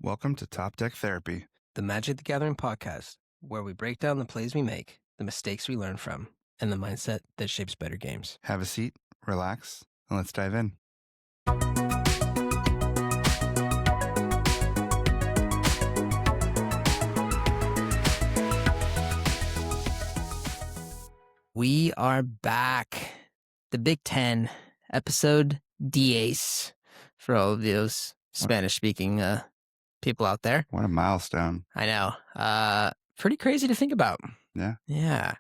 Welcome to Top Deck Therapy. The Magic the Gathering podcast, where we break down the plays we make, the mistakes we learn from, and the mindset that shapes better games. Have a seat, relax, and let's dive in. We are back. The Big Ten, episode Diez, for all of those Spanish-speaking people out there. What a milestone. I know. Pretty crazy to think about. Yeah. Yeah.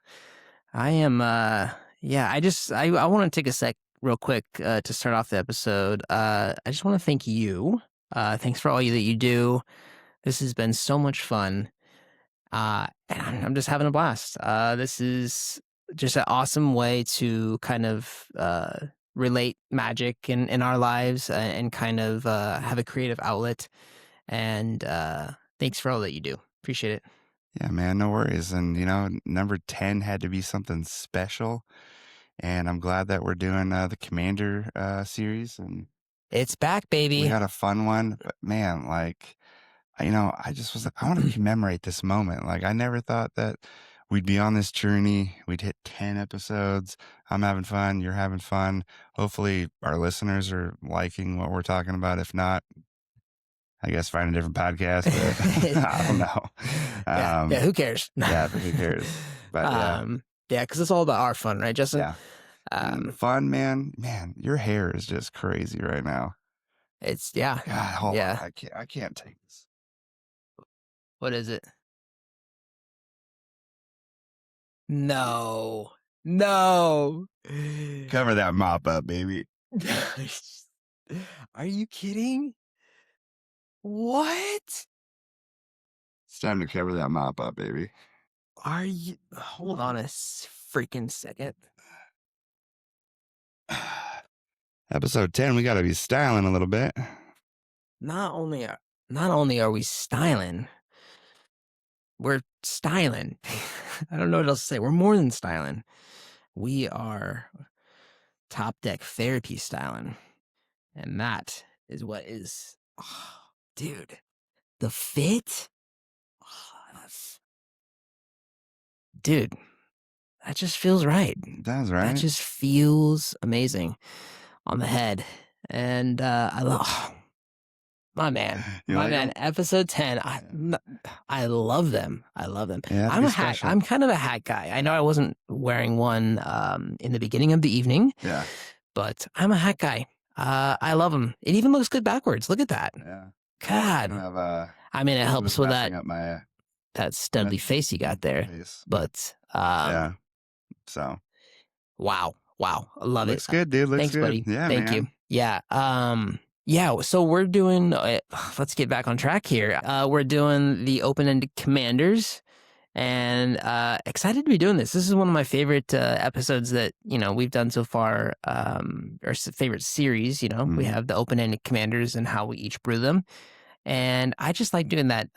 I am, I want to take a sec real quick to start off the episode. I just want to thank you. Thanks for all you that you do. This has been so much fun. And I'm just having a blast. This is just an awesome way to kind of relate magic in our lives and kind of have a creative outlet. And thanks for all that you do. Appreciate it. Yeah, man, no worries. And, number 10 had to be something special. And I'm glad that we're doing the Commander series. And it's back, baby. We got a fun one. But, man, I just was like, I want to commemorate this moment. I never thought that we'd be on this journey. We'd hit 10 episodes. I'm having fun. You're having fun. Hopefully our listeners are liking what we're talking about. If not, I guess find a different podcast. But I don't know. Who cares? Yeah, but who cares? But because it's all about our fun, right, Justin? Yeah. Fun, man. Man, your hair is just crazy right now. It's God, hold on. I can't take this. What is it? No. Cover that mop up, baby. Are you kidding? What? It's time to cover that mop up, baby. Are you? Hold on a freaking second. Episode 10, we got to be styling a little bit. Not only are we styling, we're styling. I don't know what else to say. We're more than styling. We are top deck therapy styling. And that is what is, dude, the fit. Dude, that just feels right. That's right. That just feels amazing on the head. And I love... My man, episode 10. I love them. Yeah, I'm a hat. I'm kind of a hat guy. I know I wasn't wearing one in the beginning of the evening. Yeah. But I'm a hat guy. I love them. It even looks good backwards. Look at that. Yeah. God. It helps with that studly face you got there. But yeah. So. Wow. I love Looks good, dude. Looks Thanks, good. buddy. Yeah, Thank man. you. Yeah. Yeah, so we're doing, let's get back on track here. We're doing the open-ended commanders, and excited to be doing this. This is one of my favorite episodes that, we've done so far, our favorite series, Mm-hmm. We have the open-ended commanders and how we each brew them, and I just like doing that.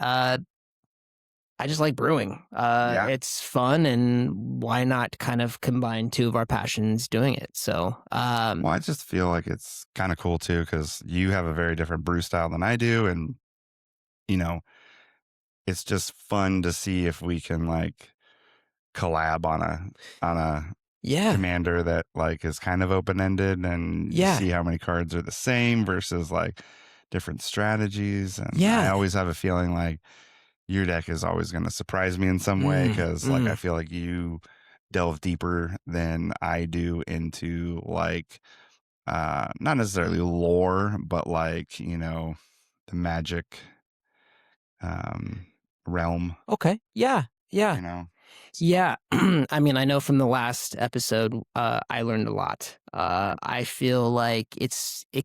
I just like brewing. It's fun, and why not kind of combine two of our passions doing it? So, well, I just feel like it's kind of cool too, because you have a very different brew style than I do, and it's just fun to see if we can collab on a commander that is kind of open ended, and you see how many cards are the same versus different strategies. And I always have a feeling your deck is always going to surprise me in some way, because I feel like you delve deeper than I do into not necessarily lore, but the magic realm. Okay. Yeah. Yeah. I mean, I know from the last episode, I learned a lot. I feel like it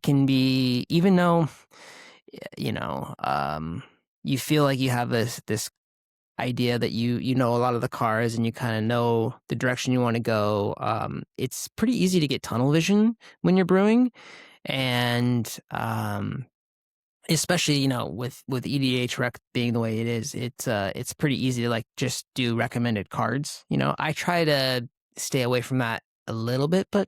can be, even though, you feel like you have this idea that you know a lot of the cards and you kind of know the direction you want to go. It's pretty easy to get tunnel vision when you're brewing, and especially with EDH rec being the way it is, it's pretty easy to just do recommended cards. I try to stay away from that a little bit, but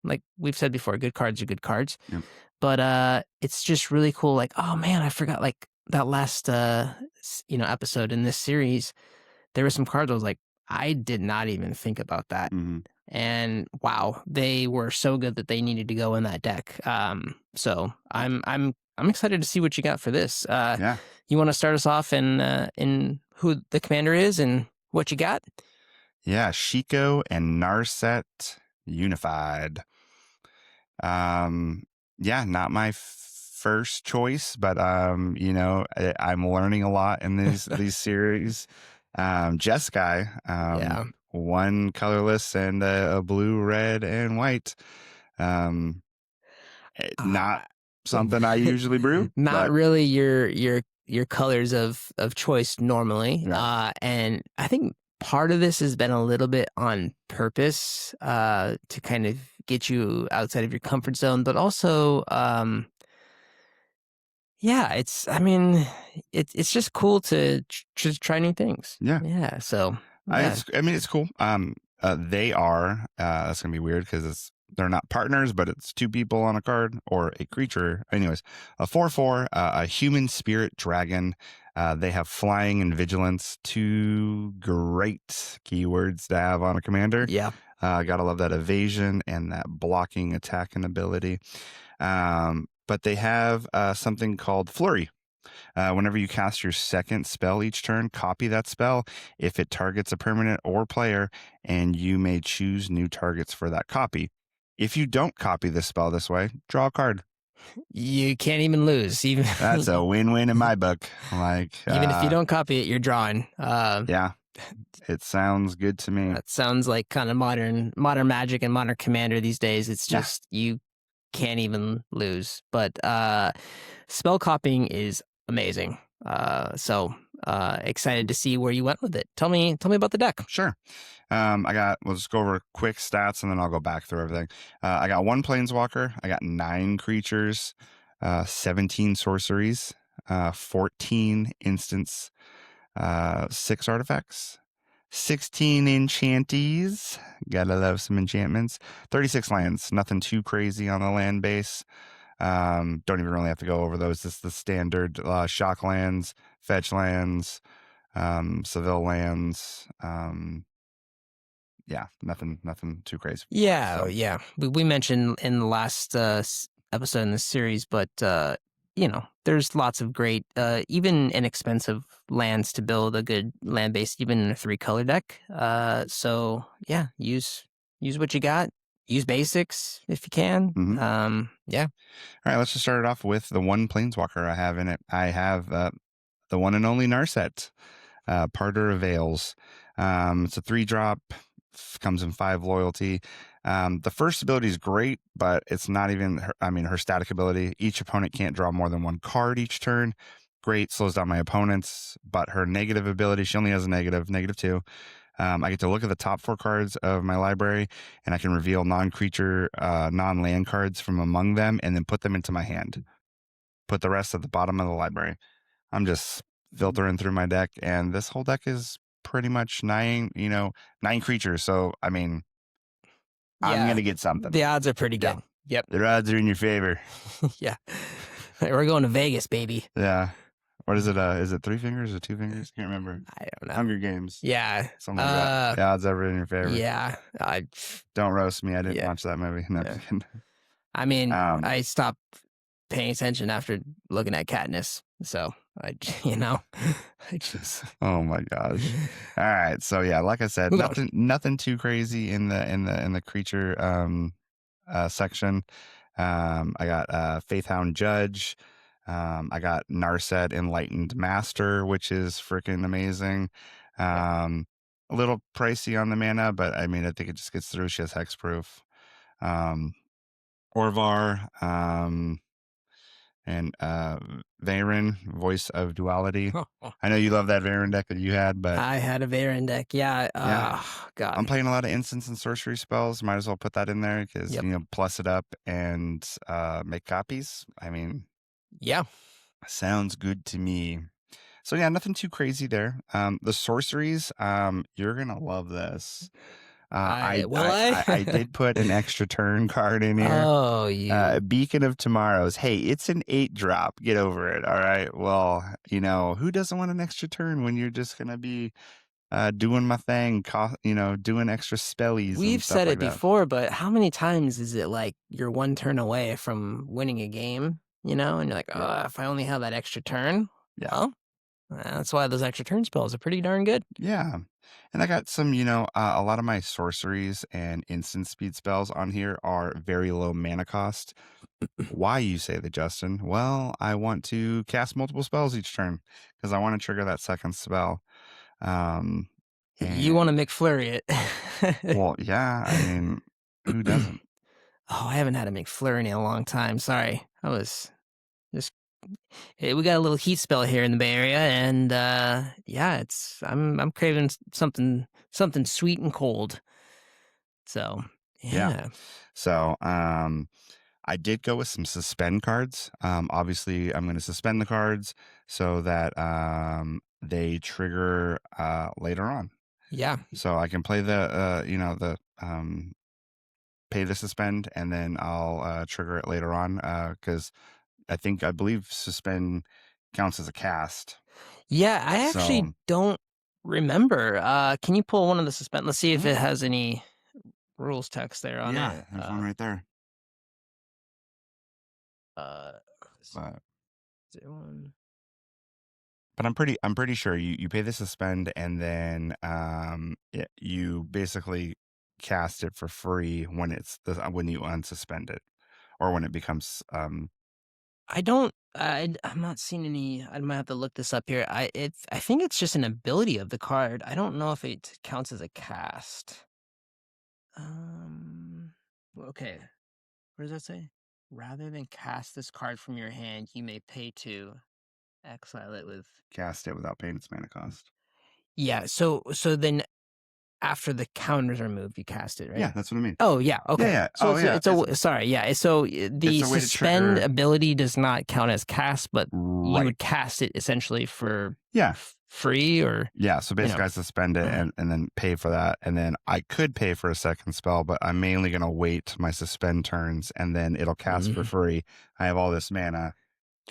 like we've said before, good cards are good cards. Yep. But it's just really cool. Oh man, I forgot last episode in this series, there were some cards I was like, I did not even think about that. Mm-hmm. And wow, they were so good that they needed to go in that deck. So I'm excited to see what you got for this. Yeah. You want to start us off in who the commander is and what you got? Yeah, Shiko and Narset unified. Yeah, not my first choice, but I'm learning a lot in these series. Jeskai, Yeah. one colorless and a blue, red, and white. Not Uh, something I usually brew, Not but really your colors of choice normally. right. And I think part of this has been a little bit on purpose to kind of get you outside of your comfort zone, but also yeah, it's just cool to try new things. Yeah. Yeah, so yeah. It's cool. They are. That's gonna be weird because they're not partners, but it's two people on a card or a creature. Anyways, a 4/4, a human spirit dragon. They have flying and vigilance. Two great keywords to have on a commander. Yeah. Gotta love that evasion and that blocking attacking ability. But they have something called Flurry. Whenever you cast your second spell each turn, copy that spell if it targets a permanent or player, and you may choose new targets for that copy. If you don't copy the spell this way, draw a card. You can't even lose. Even That's a win-win in my book. Like even if you don't copy it, you're drawing. Yeah, it sounds good to me. That sounds like kind of modern Magic and modern Commander these days. It's just you can't even lose. But spell copying is amazing. So excited to see where you went with it. Tell me about the deck. Sure. We'll just go over quick stats and then I'll go back through everything. I got 1 planeswalker. I got 9 creatures, 17 sorceries, 14 instants, 6 artifacts, 16 enchantees. Gotta love some enchantments. 36 lands. Nothing too crazy on the land base. Don't even really have to go over those. Just the standard shock lands, fetch lands, Seville lands. Yeah, nothing too crazy. Yeah, So. yeah. We mentioned in the last episode in this series, but there's lots of great, even inexpensive lands to build a good land base, even in a 3-color deck. So yeah, use what you got. Use basics if you can. Mm-hmm. Yeah. All right, let's just start it off with the 1 planeswalker I have in it. I have the one and only Narset, Parter of Veils. It's a 3-drop, comes in 5 loyalty. The first ability is great, but it's not even her static ability. Each opponent can't draw more than 1 card each turn. Great, slows down my opponents, but her negative ability, she only has a -2. I get to look at the top 4 cards of my library, and I can reveal non-creature, non-land cards from among them, and then put them into my hand. Put the rest at the bottom of the library. I'm just filtering through my deck, and this whole deck is pretty much 9 creatures. So, I'm going to get something. The odds are pretty good. Yeah. Yep. The odds are in your favor. Yeah. We're going to Vegas, baby. Yeah. What is it? Is it 3 fingers or 2 fingers? Can't remember. I don't know. Hunger Games. Yeah. Something like that. The odds ever in your favor. Yeah. Don't roast me. I didn't watch that movie. No. Yeah. I stopped paying attention after looking at Katniss. So I just. Oh my gosh! All right, so yeah, like I said, nothing too crazy in the creature section. I got Faithhound Judge. I got Narset Enlightened Master, which is freaking amazing. A little pricey on the mana, but I think it just gets through. She has hexproof. Orvar. And Varen, Voice of Duality. I know you love that Varen deck that you had, but I had a Varen deck. Yeah. God. I'm playing a lot of instants and sorcery spells. Might as well put that in there because plus it up and make copies. Yeah. Sounds good to me. So yeah, nothing too crazy there. The sorceries, you're gonna love this. Will I? I did put an extra turn card in here. Oh, you. Beacon of Tomorrows. Hey, it's an 8-drop. Get over it. All right. Well, who doesn't want an extra turn when you're just going to be doing my thing, doing extra spellies We've and stuff said like it that. before, but how many times is it like you're one turn away from winning a game, and you're like, oh, if I only have that extra turn? Yeah. Well, that's why those extra turn spells are pretty darn good. Yeah. And I got some, a lot of my sorceries and instant speed spells on here are very low mana cost. Why, you say that, Justin? Well, I want to cast multiple spells each turn because I want to trigger that second spell. You want to McFlurry it. Well, yeah. I mean, who doesn't? Oh, I haven't had a McFlurry in a long time. Sorry. I was just... Hey, we got a little heat spell here in the Bay Area, and yeah, I'm craving something sweet and cold. So yeah. So I did go with some suspend cards. Obviously, I'm going to suspend the cards so that they trigger later on. Yeah. So I can play the pay the suspend, and then I'll trigger it later on because I believe suspend counts as a cast. Yeah, I actually don't remember. Can you pull one of the suspend? Let's see if it has any rules text there on it. Yeah, there's one right there. But I'm pretty sure you pay the suspend, and then you basically cast it for free when when you unsuspend it, or when it becomes I'm not seeing any. I might have to look this up here. I think it's just an ability of the card. I don't know if it counts as a cast. Okay. What does that say? Rather than cast this card from your hand, you may pay to exile it with... Cast it without paying its mana cost. Yeah, so then after the counters are removed, you cast it, right? Yeah, that's what I mean. Oh, yeah, okay. Yeah. So sorry, yeah. So the suspend ability does not count as cast, but you would cast it essentially for free, or... Yeah, so basically I suspend it and then pay for that. And then I could pay for a second spell, but I'm mainly going to wait my suspend turns, and then it'll cast for free. I have all this mana.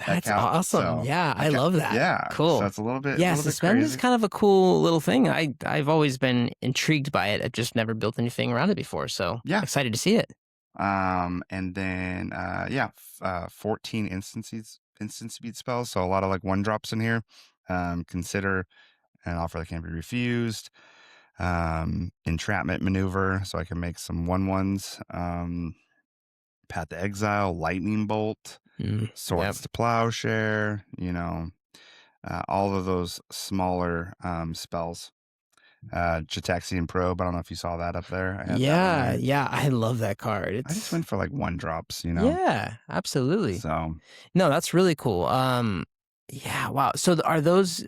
That's awesome. So yeah, I love that. Yeah, cool. So it's a little bit. Yeah, suspend is kind of a cool little thing. I've always been intrigued by it. I've just never built anything around it before, so excited to see it. And then 14 instant speed spells. So a lot of like 1-drops in here. Consider an offer that can't be refused. Entrapment maneuver, so I can make some 1/1s. Path to Exile, Lightning Bolt, Swords to Plowshare, all of those smaller spells. Jataxian Probe, I don't know if you saw that up there. Yeah, I love that card. I just went for like 1-drops, Yeah, absolutely. So no, that's really cool. Yeah, wow. So are those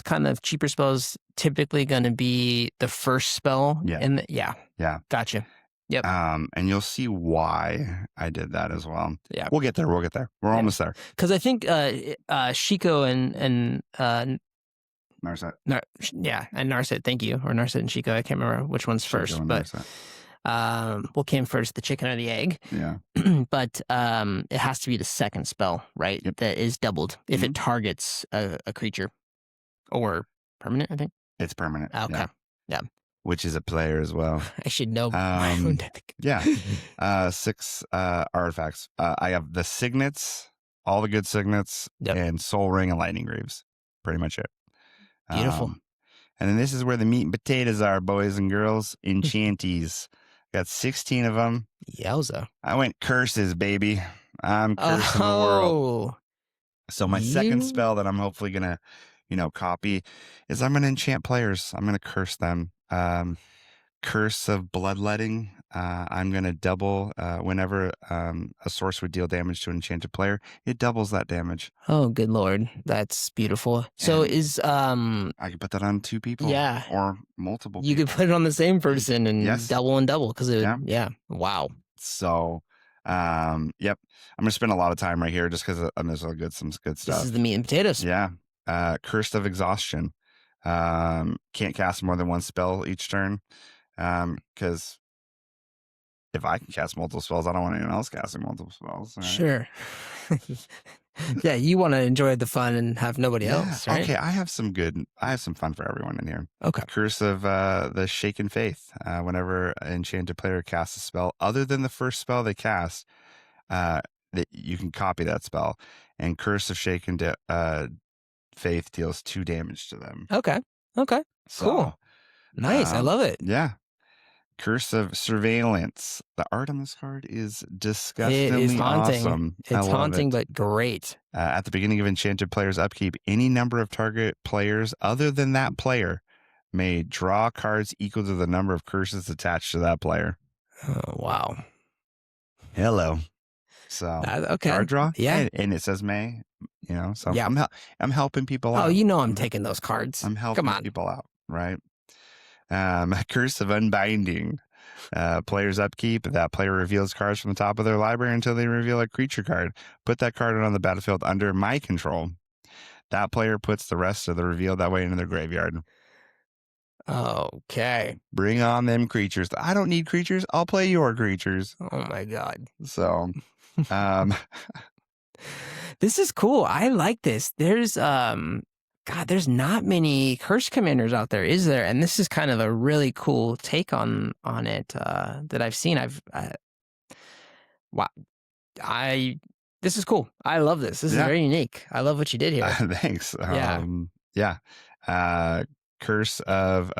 kind of cheaper spells typically going to be the first spell? Yeah. Yeah. Gotcha. Yep. And you'll see why I did that as well. Yeah. We'll get there. We're almost there. Because I think Shiko and Narset. And Narset, thank you. Or Narset and Shiko. I can't remember which one's first, but what came first, the chicken or the egg? Yeah. But it has to be the second spell, right? Yep. That is doubled if it targets a creature or permanent, I think. It's permanent. Okay. Yeah. Which is a player as well. I should know my own deck. Yeah. 6 artifacts. I have the signets, all the good signets, and Soul Ring and Lightning Greaves. Pretty much it. Beautiful. And then this is where the meat and potatoes are, boys and girls. Enchanties. Got 16 of them. Yowza. I went curses, baby. I'm cursing the world. So my second spell that I'm hopefully going to, copy is I'm going to enchant players. I'm going to curse them. Curse of Bloodletting. I'm going to double whenever a source would deal damage to an enchanted player. It doubles that damage. Oh, good Lord. That's beautiful. So is... I could put that on 2 people. Yeah. Or multiple You people. could put it on the same person and double and double because it would... Yeah. Wow. So... I'm gonna spend a lot of time right here just because there's some good stuff. This is the meat and potatoes. Yeah. Cursed of Exhaustion. Can't cast more than 1 spell each turn. Because if I can cast multiple spells, I don't want anyone else casting multiple spells. Right? Sure. Yeah, you want to enjoy the fun and have nobody else, right? Okay, I have some fun for everyone in here. Okay. Curse of the Shaken Faith. Whenever an enchanted player casts a spell other than the first spell they cast, that you can copy that spell. And Curse of Shaken Faith deals 2 damage to them. Okay. Cool. So, Nice. I love it. Yeah. Curse of Surveillance. The art on this card is disgustingly It is haunting. awesome. It's haunting, but great. At the beginning of enchanted player's upkeep, any number of target players other than that player may draw cards equal to the number of curses attached to that player. Oh, wow. Hello. So okay. Card draw. Yeah. And it says may, so yeah. I'm helping people out. Oh, I'm taking those cards. I'm helping people out, right? Curse of Unbinding. Player's upkeep. That player reveals cards from the top of their library until they reveal a creature card. Put that card on the battlefield under my control. That player puts the rest of the reveal that way into their graveyard. Okay. Bring on them creatures. I don't need creatures. I'll play your creatures. Oh my God. So, this is cool. I like this. There's there's not many curse commanders out there, is there? And this is kind of a really cool take on it that I've seen. This is cool. I love this. This is very unique. I love what you did here. Thanks. Curse of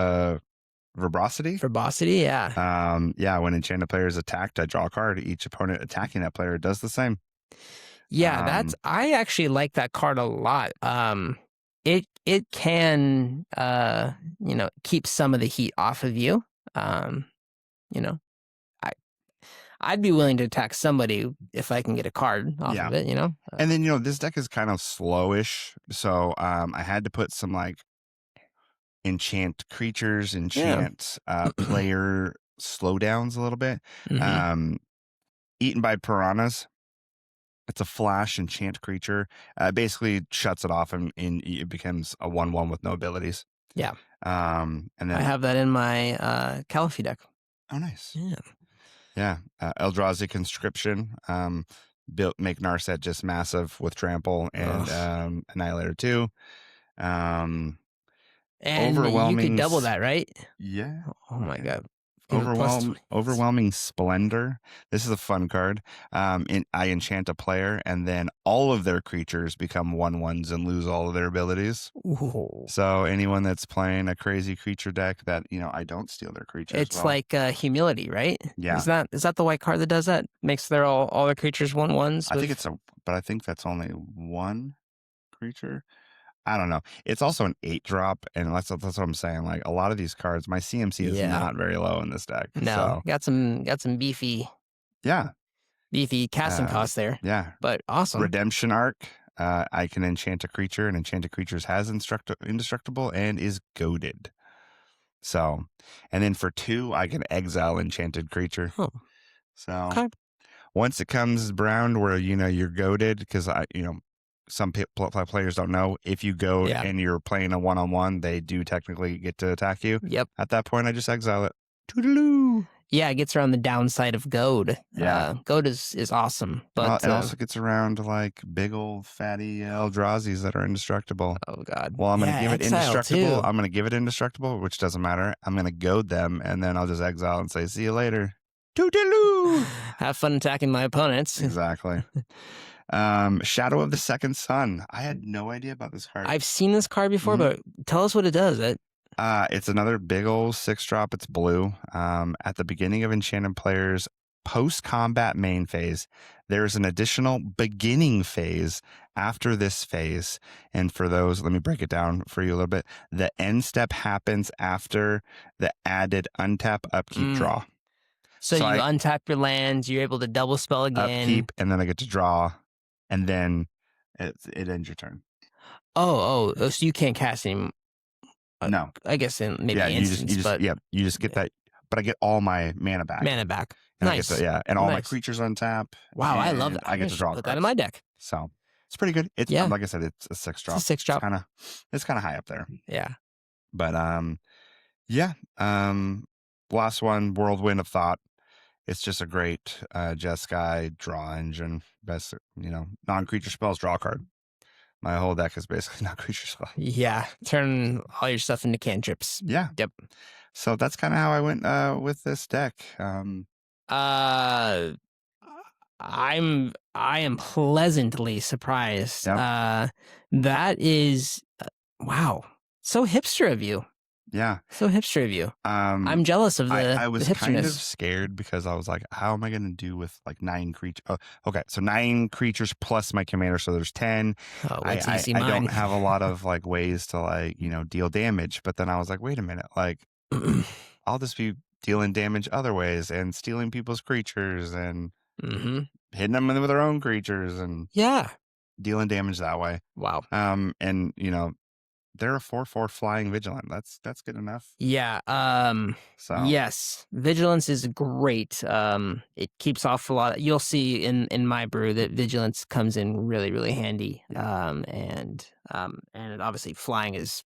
Verbosity. Verbosity, yeah. When enchanted player is attacked, I draw a card. Each opponent attacking that player does the same. Yeah, I actually like that card a lot. It can keep some of the heat off of you. I'd be willing to attack somebody if I can get a card off of it, And then this deck is kind of slowish, so I had to put some like enchant creatures, player slowdowns a little bit. Mm-hmm. Eaten by Piranhas. It's a flash enchant creature. Basically shuts it off and it becomes a 1/1 with no abilities. Yeah. And then I have that in my Caliphate deck. Oh, nice. Yeah. Yeah. Eldrazi Conscription. Make Narset just massive with Trample and Annihilator 2. And you could double that, right? Yeah. Oh my God. Overwhelming Splendor. This is a fun card. I enchant a player, and then all of their creatures become 1/1s and lose all of their abilities. Ooh. So anyone that's playing a crazy creature deck that I don't steal their creatures. It's like Humility, right? Yeah. Is that the white card that does that? Makes all their creatures 1/1s? But I think that's only one creature. I don't know. It's also an 8-drop, and that's what I'm saying. Like a lot of these cards, my CMC is not very low in this deck. No, got some beefy. Yeah. Beefy casting costs there. Yeah. But awesome. Redemption Arc. I can enchant a creature, and enchanted creatures has indestructible and is goaded. So, and then for 2, I can exile enchanted creature. Oh. So, once it comes brown where you're goaded, because some players don't know, if you go and you're playing a 1-on-1, they do technically get to attack you. Yep. At that point, I just exile it. Toodaloo. Yeah, it gets around the downside of goad. Yeah. Goad is awesome. But it also gets around like big old fatty Eldrazi's that are indestructible. Oh God. Well, I'm going to give it indestructible. I'm going to give it indestructible, which doesn't matter. I'm going to goad them, and then I'll just exile and say, see you later. Toodaloo. Have fun attacking my opponents. Exactly. Shadow of the Second Sun. I had no idea about this card. I've seen this card before, but tell us what it does. It's another big old 6-drop. It's blue. At the beginning of enchanted players' post-combat main phase, there's an additional beginning phase after this phase. And for those, let me break it down for you a little bit. The end step happens after the added untap, upkeep, draw. So you untap your lands, you're able to double spell again. Upkeep, and then I get to draw. And then it ends your turn. So you can't cast any. No, I guess in maybe instance, you just get that. But I get all my mana back. And nice. And all my creatures on tap. Wow, I love that. I get to draw. Put that in my deck. So it's pretty good. It's like I said, it's a 6-drop. It's a 6-drop. It's kind of high up there. Yeah. But last one, Whirlwind of Thought. It's just a great Jeskai draw engine. Best, non-creature spells, draw a card. My whole deck is basically non-creature spells. Yeah, turn all your stuff into cantrips. Yeah. Yep. So that's kind of how I went with this deck. I am pleasantly surprised. Yep. That is wow, so hipster of you. Yeah. So hipster of you. I'm jealous of I was the kind of hipsterness. scared because I was like, how am I going to do with like 9 creatures? Oh, okay. So 9 creatures plus my commander. So there's 10. Oh, I don't have a lot of like ways to like, deal damage. But then I was like, wait a minute. Like, I'll just be dealing damage other ways and stealing people's creatures and hitting them with their own creatures and dealing damage that way. Wow. And they're a 4/4 flying vigilant. That's good enough. Yeah. So yes, vigilance is great. It keeps off a lot. You'll see in my brew that vigilance comes in really, really handy. And obviously flying is,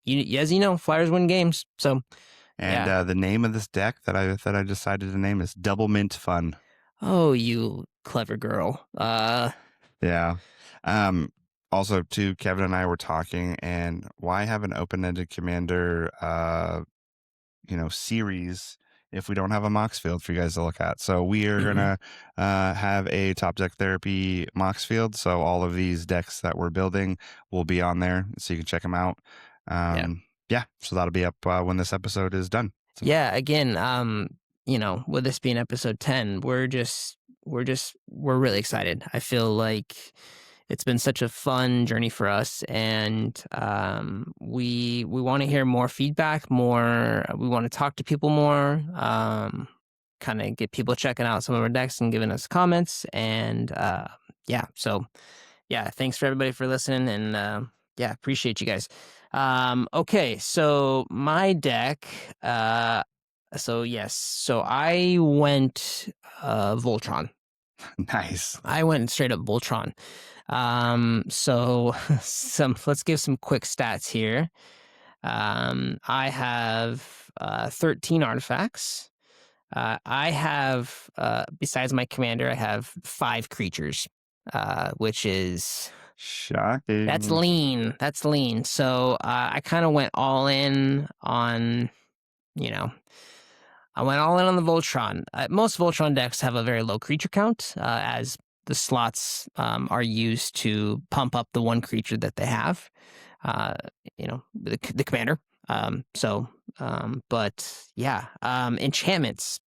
as you know, flyers win games. So. And the name of this deck that I decided to name is Double Mint Fun. Oh, you clever girl. Yeah. Also, too, Kevin and I were talking, and why have an open-ended commander, series if we don't have a Mox field for you guys to look at? So we are gonna have a Top Deck Therapy Mox field. So all of these decks that we're building will be on there, so you can check them out. Yeah. So that'll be up when this episode is done. So. Yeah. Again, with this being episode 10, we're really excited. I feel like it's been such a fun journey for us, and we want to hear more feedback, more. We want to talk to people more, kind of get people checking out some of our decks and giving us comments, and so thanks for everybody for listening, and appreciate you guys. Okay, so my deck. So I went Voltron. Nice. I went straight up Voltron. So let's give some quick stats here. I have 13 artifacts. I have besides my commander, I have 5 creatures, which is shocking. That's lean. So I kind of went all in on, I went all in on the Voltron. Most Voltron decks have a very low creature count, as the slots are used to pump up the one creature that they have, the commander. Enchantments.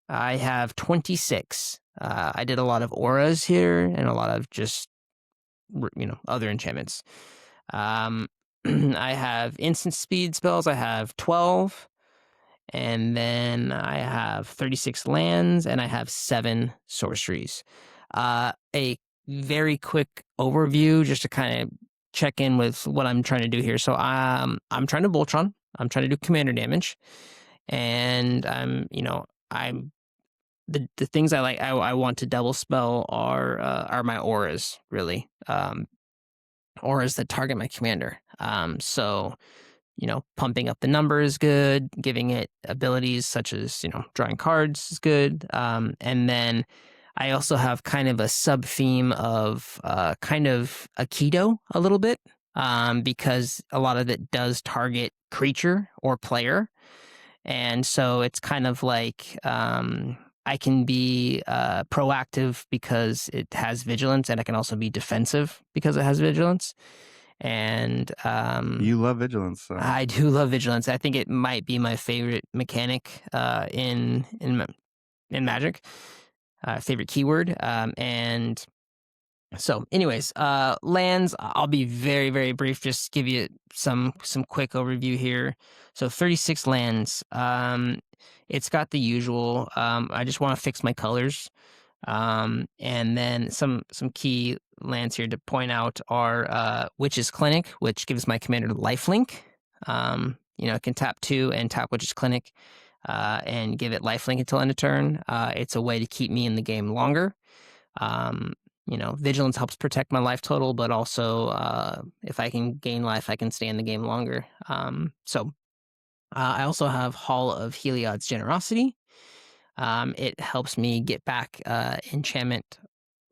I have 26. I did a lot of auras here and a lot of just, other enchantments. I have instant speed spells. I have 12. And then I have 36 lands, and I have 7 sorceries. A very quick overview just to kind of check in with what I'm trying to do here. So I'm trying to Voltron. I'm trying to do commander damage, and the things I like. I want to double spell are my auras, really. Auras that target my commander. Pumping up the number is good. Giving it abilities such as, drawing cards is good. And then I also have kind of a sub theme of kind of Aikido a little bit, because a lot of it does target creature or player. And so it's kind of like I can be proactive because it has vigilance, and I can also be defensive because it has vigilance. And you love vigilance. So. I do love vigilance. I think it might be my favorite mechanic in Magic. Favorite keyword. And so, anyways, lands. I'll be very, very brief. Just give you some quick overview here. So 36 lands. It's got the usual. I just want to fix my colors. And then some key lands here to point out are Witch's Clinic, which gives my commander lifelink. It can tap 2 and tap Witch's Clinic, and give it lifelink until end of turn. It's a way to keep me in the game longer. Vigilance helps protect my life total, but also if I can gain life, I can stay in the game longer. So I also have Hall of Heliod's Generosity. It helps me get back enchantment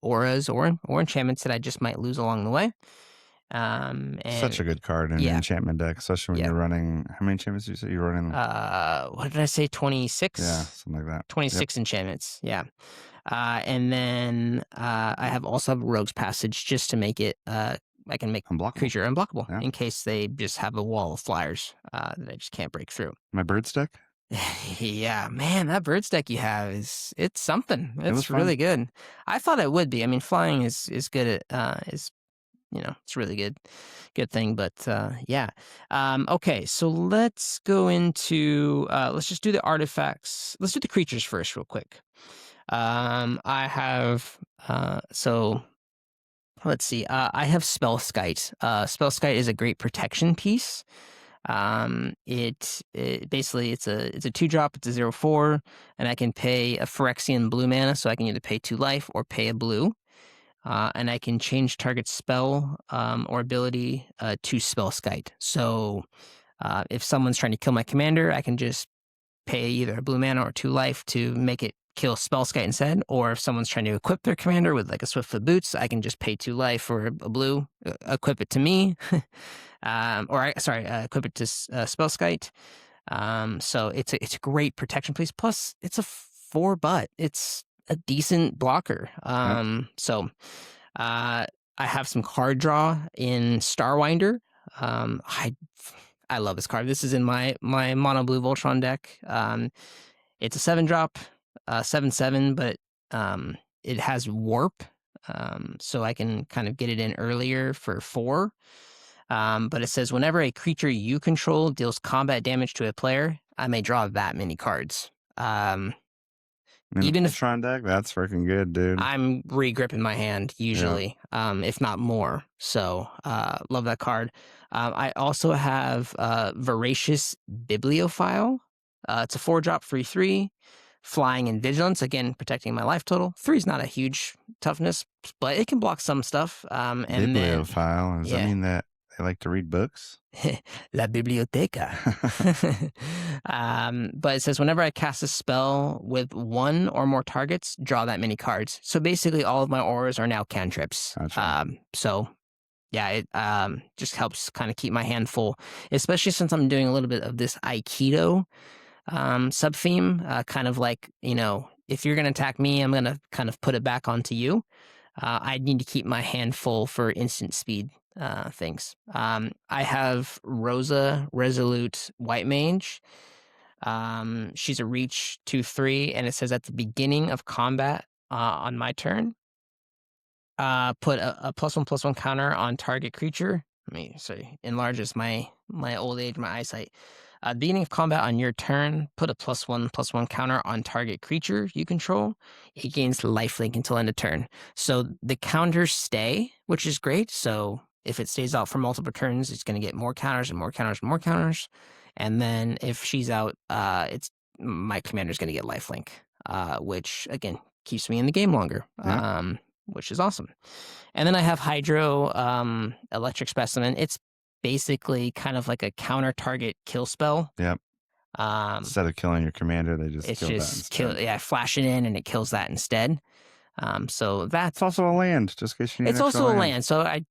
auras or enchantments that I just might lose along the way. And Such a good card in an enchantment deck, especially when you're running. How many enchantments did you say you're running? What did I say? 26? Yeah, something like that. 26 enchantments. Yeah. And then I also have Rogue's Passage just to make it. I can make creature unblockable in case they just have a wall of flyers that I just can't break through. My Birds deck? Yeah, man, that Birds deck you have it's something. It's really good. I thought it would be. I mean, flying is good at it's really good thing. But yeah. Okay, so let's go into let's just do the artifacts. Let's do the creatures first, real quick. I have so let's see. I have Spellskite. Spellskite is a great protection piece. It basically it's a 2-drop. It's a 0/4, and I can pay a Phyrexian blue mana, so I can either pay 2 life or pay a blue. And I can change target spell or ability to Spellskite. So if someone's trying to kill my commander, I can just pay either a blue mana or 2 life to make it kill Spellskite instead. Or if someone's trying to equip their commander with like a Swiftfoot Boots, I can just pay 2 life or a blue, equip it to me. Equip it to Spellskite. So it's a great protection piece. Plus, it's a 4-butt. It's a decent blocker. So I have some card draw in Starwinder. I love this card. This is in my mono blue Voltron deck. It's a 7-drop, 7/7, but it has warp. So I can kind of get it in earlier for 4. But it says whenever a creature you control deals combat damage to a player, I may draw that many cards. Even if Voltron deck, that's freaking good, dude. I'm re-gripping my hand usually, if not more. So love that card. I also have Voracious Bibliophile. It's a 4-drop, 3/3, flying and vigilance. Again, protecting my life total. 3 is not a huge toughness, but it can block some stuff. Bibliophile. Does that mean that they like to read books? La biblioteca. But it says whenever I cast a spell with 1 or more targets, draw that many cards. So basically all of my auras are now cantrips. Gotcha. So yeah, it just helps kind of keep my hand full, especially since I'm doing a little bit of this Aikido sub-theme, kind of like, if you're going to attack me, I'm going to kind of put it back onto you. I need to keep my hand full for instant speed things. I have Rosa Resolute White Mage. She's a reach 2/3, and it says at the beginning of combat on my turn, put a +1/+1 counter on target creature. Enlarges my old age, my eyesight. Beginning of combat on your turn, put a +1/+1 counter on target creature you control. It gains lifelink until end of turn. So the counters stay, which is great. So if it stays out for multiple turns, it's going to get more counters and more counters and more counters. And then if she's out, my commander's going to get lifelink, which again keeps me in the game longer, which is awesome. And then I have Hydro Electric Specimen. It's basically kind of like a counter target kill spell. Yep. Instead of killing your commander, they just kill that instead. Flash it in and it kills that instead. So that's it's also a land, just in case you need it's also a land. So I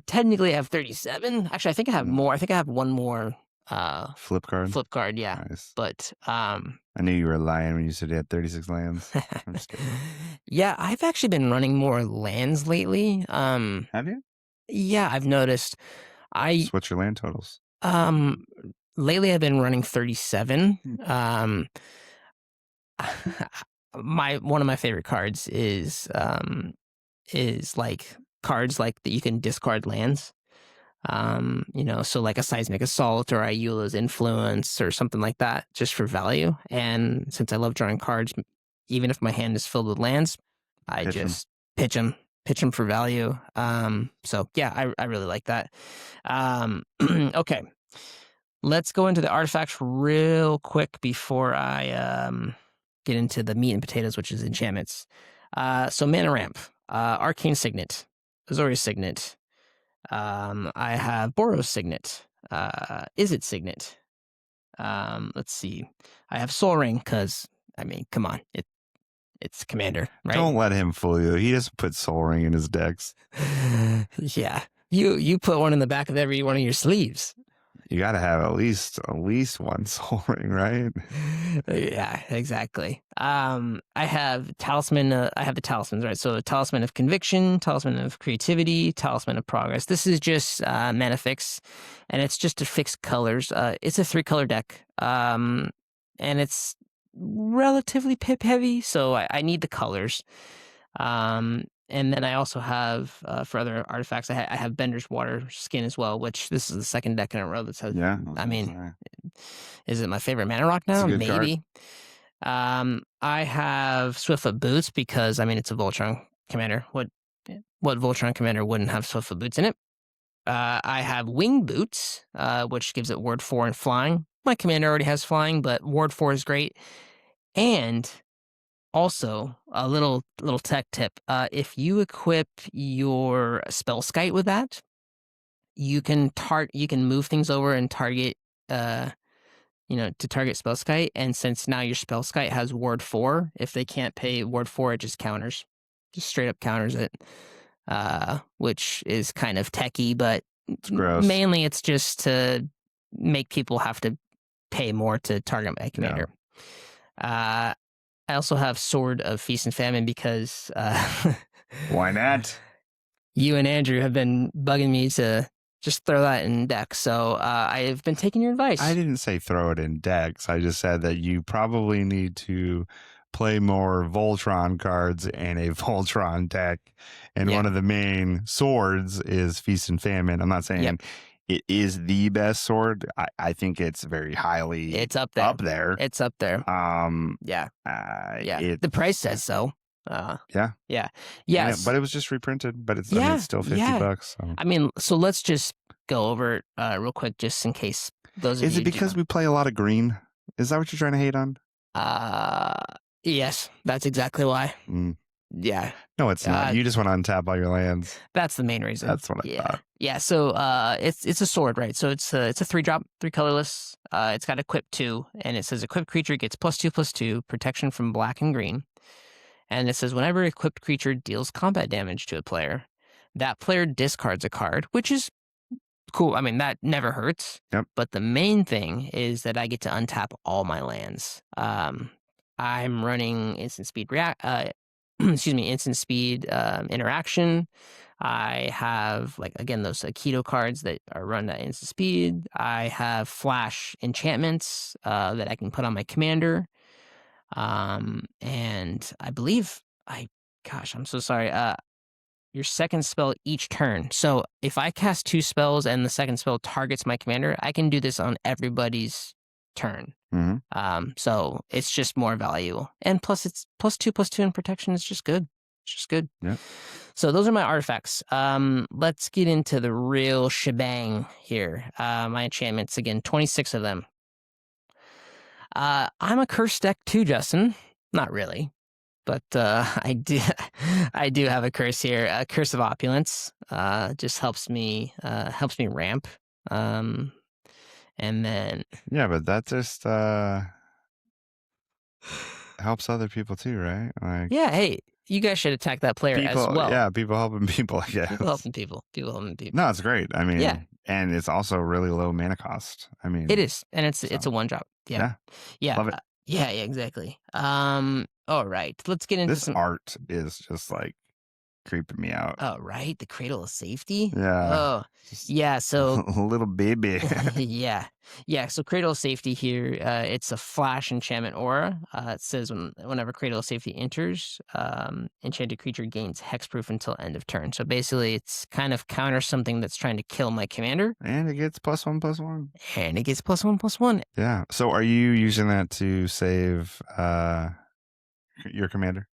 technically have 37. Actually, I think I have more. I think I have one more flip card. Yeah. Nice. But I knew you were lying when you said you had 36 lands. I'm just kidding. Yeah, I've actually been running more lands lately. Have you? Yeah, I've noticed. What's your land totals? Lately I've been running 37. One of my favorite cards is like cards like that you can discard lands. So like a Seismic Assault or Iula's Influence or something like that, just for value. And since I love drawing cards, even if my hand is filled with lands, I just pitch them for value. So yeah, I really like that. Okay, let's go into the artifacts real quick before I get into the meat and potatoes, which is enchantments. So mana ramp, Arcane Signet, Azorius Signet. I have Boros Signet, Izzet Signet, Let's see. I have Soul Ring because, I mean, come on. It's Commander, right? Don't let him fool you. He doesn't put Soul Ring in his decks. Yeah. You put one in the back of every one of your sleeves. You got to have at least one Soul Ring, right? Yeah, exactly. I have Talisman. I have the talismans, right? So Talisman of Conviction, Talisman of Creativity, Talisman of Progress. This is just mana fix, and it's just to fix colors. It's a 3-color deck, and it's relatively pip heavy, so I need the colors. And then I also have, for other artifacts, I have Bender's Water Skin as well, which this is the second deck in a row that says, yeah. I mean, is it my favorite mana rock now? Maybe. I have Swiftfoot Boots because, I mean, it's a Voltron commander. What Voltron commander wouldn't have Swiftfoot Boots in it? I have Wing Boots, which gives it Ward 4 and Flying. My commander already has Flying, but Ward 4 is great. And also, a little tech tip: if you equip your Spellskite with that, you can move things over and target, to target Spellskite. And since now your Spellskite has Ward 4, if they can't pay Ward 4, it just counters, just straight up counters it, which is kind of techie, but it's gross. Mainly it's just to make people have to pay more to target my commander. Yeah. I also have Sword of Feast and Famine because why not? You and Andrew have been bugging me to just throw that in decks, so I've been taking your advice. I didn't say throw it in decks. I just said that you probably need to play more Voltron cards in a Voltron deck, and one of the main swords is Feast and Famine. I'm not saying it is the best sword. I think it's very highly. It's up there. It's up there. Yeah. The price says so. Yeah. But it was just reprinted. But it's it's still $50. So. I mean, so let's just go over it real quick, just in case those. Is it because we play a lot of green? Is that what you're trying to hate on? Yes, that's exactly why. Yeah. No, it's not. You just want to untap all your lands. That's the main reason. That's what I thought. Yeah. So it's a sword, right? So it's a 3-drop, 3 colorless. It's got equip 2, and it says equipped creature gets +2/+2 protection from black and green. And it says whenever equipped creature deals combat damage to a player, that player discards a card, which is cool. I mean, that never hurts. Yep. But the main thing is that I get to untap all my lands. I'm running instant speed instant speed interaction. I have, like, again, those Keto cards that are run at instant speed. I have flash enchantments that I can put on my commander. And I believe I'm so sorry. Your second spell each turn. So if I cast 2 spells and the second spell targets my commander, I can do this on everybody's turn. Mm-hmm. So it's just more value. And plus it's +2/+2 in protection. It's just good. It's just good. Yeah. So those are my artifacts. Let's get into the real shebang here. My enchantments, again, 26 of them. I'm a curse deck too, Justin. Not really. But I do have a curse here. A Curse of Opulence just helps me ramp. And then but that just helps other people too, right? Like, hey, you guys should attack that player as well. Yeah, people helping people, I guess. People helping people. No, it's great. I mean, and it's also really low mana cost. I mean, it is, and it's a 1-drop. Yeah. Love it. Yeah, exactly. All right, let's get into this art is just like creeping me out. Oh, right, the Cradle of Safety. Yeah. Oh, yeah. So little baby. yeah. So Cradle of Safety here. It's a flash enchantment aura. It says whenever Cradle of Safety enters, enchanted creature gains hexproof until end of turn. So basically, it's kind of counters something that's trying to kill my commander. And it gets +1/+1. And it gets +1/+1. Yeah. So are you using that to save your commander?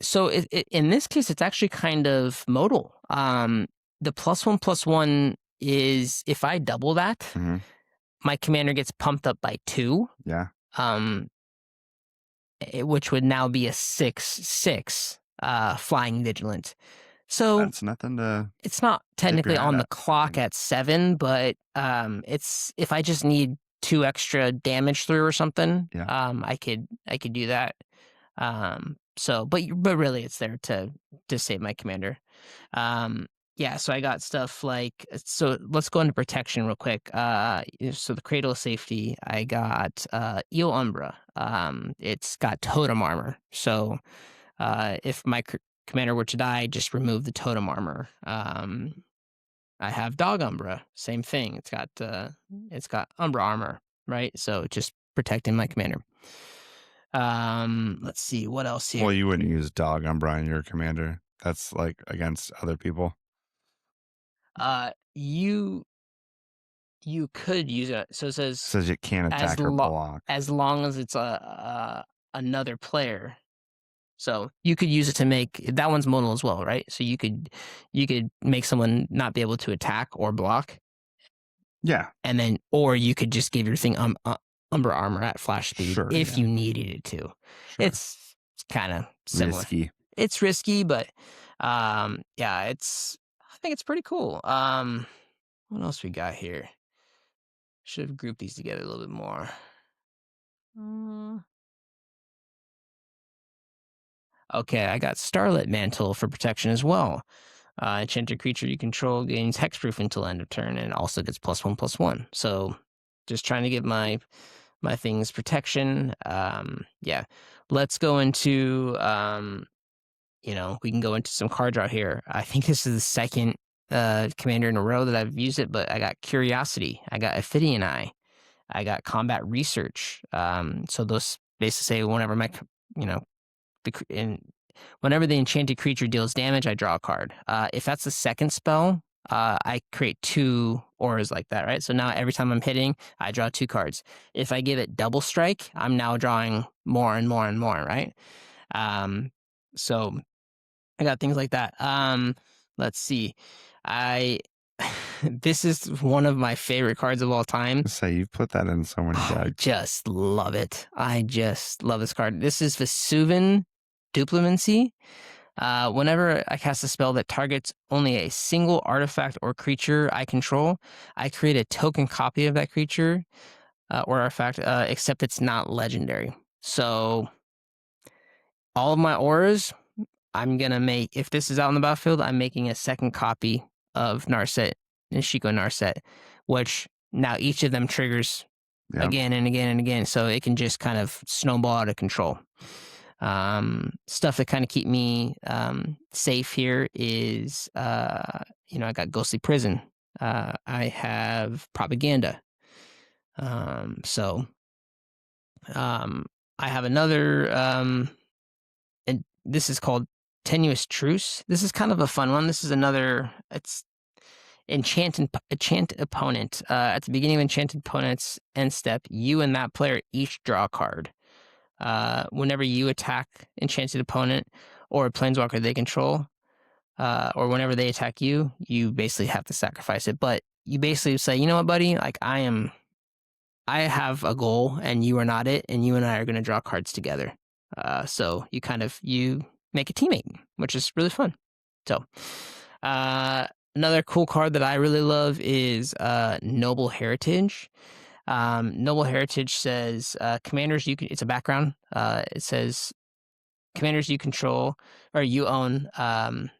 So in this case, it's actually kind of modal. The +1/+1 is if I double that, my commander gets pumped up by 2. Yeah. Which would now be a 6/6 flying vigilant. So that's nothing to. It's not technically on the clock at 7, but it's if I just need 2 extra damage through or something, yeah. I could do that. So, but really, it's there to save my commander. Yeah, so I got stuff like, so let's go into protection real quick. So the Cradle of Safety, I got Eel Umbra. It's got totem armor. So if my commander were to die, just remove the totem armor. I have Dog Umbra, same thing. It's got Umbra armor, right? So just protecting my commander. Let's see what else here. Well, you wouldn't use Dog Umbra on your commander. That's like against other people. You could use it. So it says it can't attack or block as long as it's another player. So you could use it to make that one's modal as well, right? So you could make someone not be able to attack or block. Yeah, and then or you could just give your thing Umbra armor at flash speed if you needed it to. Sure. It's kind of similar. Risky. It's risky, but yeah, I think it's pretty cool. What else we got here? Should have grouped these together a little bit more. Okay, I got Starlit Mantle for protection as well. Enchanted creature you control gains hexproof until end of turn and also gets +1/+1. So just trying to give my things protection. Yeah, let's go into we can go into some card draw here. I think this is the second commander in a row that I've used it, but I got Curiosity, I got Ophidian Eye, I got Combat Research. So those basically say whenever whenever the enchanted creature deals damage, I draw a card. If that's the second spell, I create 2 auras like that, right? So now every time I'm hitting, I draw 2 cards. If I give it double strike, I'm now drawing more and more and more, right? So I got things like that. Let's see. This is one of my favorite cards of all time. So you've put that in so many decks. I just love it. I just love this card. This is Vesuvian Duplimancy. Whenever I cast a spell that targets only a single artifact or creature I control, I create a token copy of that creature or artifact, except it's not legendary. So all of my auras, I'm going to make, if this is out in the battlefield, I'm making a second copy of Narset and Shiko Narset, which now each of them triggers again and again and again. So it can just kind of snowball out of control. Stuff that kind of keep me safe here is, I got Ghostly Prison. I have Propaganda. I have another, and this is called Tenuous Truce. This is kind of a fun one. This is another, it's Enchant Opponent. At the beginning of Enchanted Opponent's end step, you and that player each draw a card. Whenever you attack Enchanted Opponent or a Planeswalker they control, or whenever they attack you, you basically have to sacrifice it. But you basically say, you know what, buddy? Like I have a goal and you are not it, and you and I are going to draw cards together. So you make a teammate, which is really fun. So, another cool card that I really love is Noble Heritage. Noble Heritage says commanders it's a background. It says commanders you control or you own,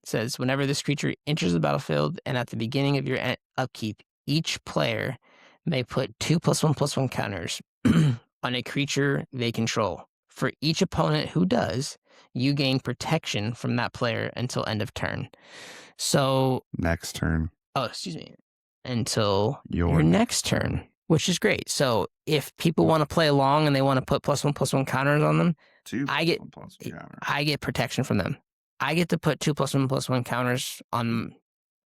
says whenever this creature enters the battlefield and at the beginning of your upkeep, each player may put 2/1/1 counters on a creature they control. For each opponent who does, you gain protection from that player until end of turn. So next turn. Oh, excuse me. Until your next turn, which is great. So if people want to play along and they want to put +1/+1 counters on them, I get protection from them. I get to put 2/1/+1 counters on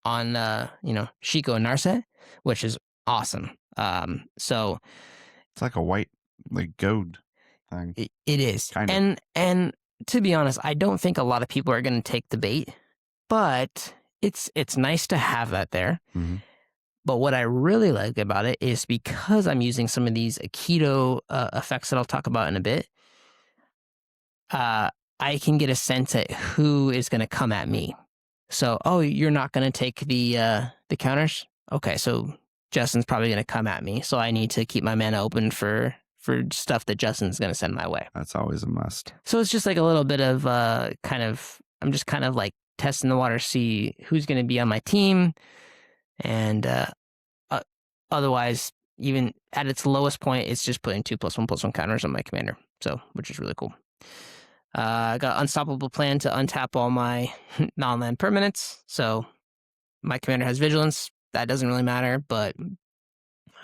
Shiko and Narset, which is awesome. So it's like a white goad thing. It is. Kind of. And to be honest, I don't think a lot of people are going to take the bait, but it's nice to have that there. Mm-hmm. But what I really like about it is because I'm using some of these Aikido effects that I'll talk about in a bit, I can get a sense at who is going to come at me. So, you're not going to take the counters? Okay, so Justin's probably going to come at me. So I need to keep my mana open for stuff that Justin's going to send my way. That's always a must. So it's just like a little bit of I'm just kind of like testing the water, see who's going to be on my team. And otherwise, even at its lowest point, it's just putting 2+1/+1 counters on my commander. So, which is really cool. I got Unstoppable Plan to untap all my non-land permanents. So my commander has Vigilance. That doesn't really matter, but